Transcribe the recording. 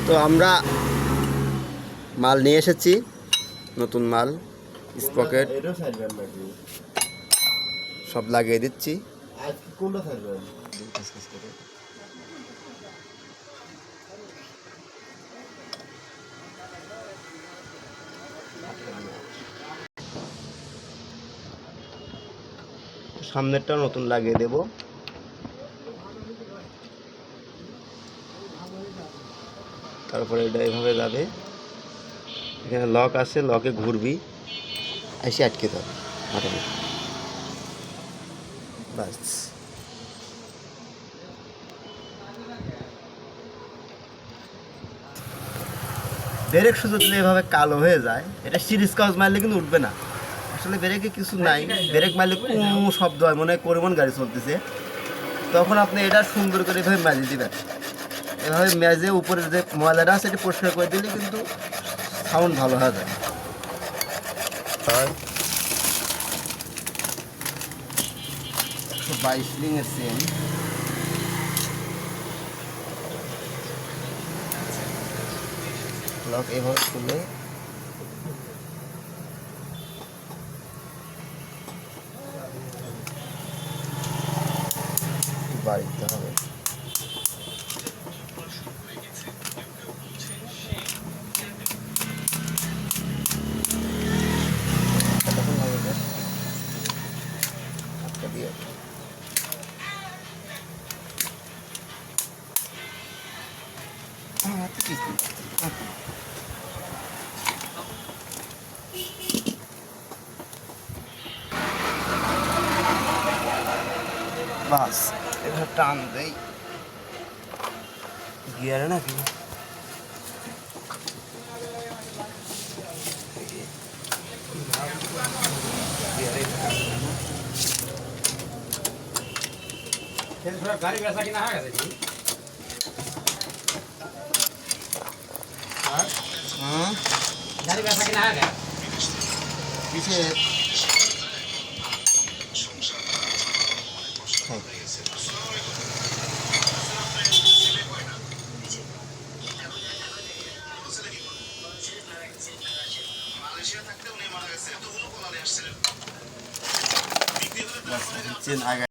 তো আমরা মাল নিয়ে এসেছি, নতুন মাল, স্পকেট সব লাগিয়ে দিচ্ছি। সামনেরটা নতুন লাগিয়ে দেব। তারপরে এটা এভাবে যাবে, এখানে লক আছে, লকে ঘুরবি, এসে আটকে যাবে অটোমেটিক। বাস। ব্রেক শুধু যদি এভাবে কালো হয়ে যায়, এটা সিরিজ কাজ মারলে কিন্তু উঠবে না। আসলে ব্রেকে কিছু নাই, ব্রেক মারলে কোনো শব্দ হয়, মনে হয় পরিমাণ গাড়ি চলতেছে। তখন আপনি এটা সুন্দর করে এভাবে মেজে দিবেন, এভাবে মেজে উপরের যে ময়লাটা আছে এটা পরিষ্কার করে দিলে কিন্তু সাউন্ড ভালো হয়ে যায়। 122 রিংয়ের চেন, লক এভাবে খুলে বাড়িতে হবে। কতক্ষণ লাগবে? আটটা দিয়ে বাস, এবার টান দেই গিয়ারে নাকি गाड़ी वैसा कि ना है जी गाड़ी वैसा कि ना है पीछे चेन आ गया।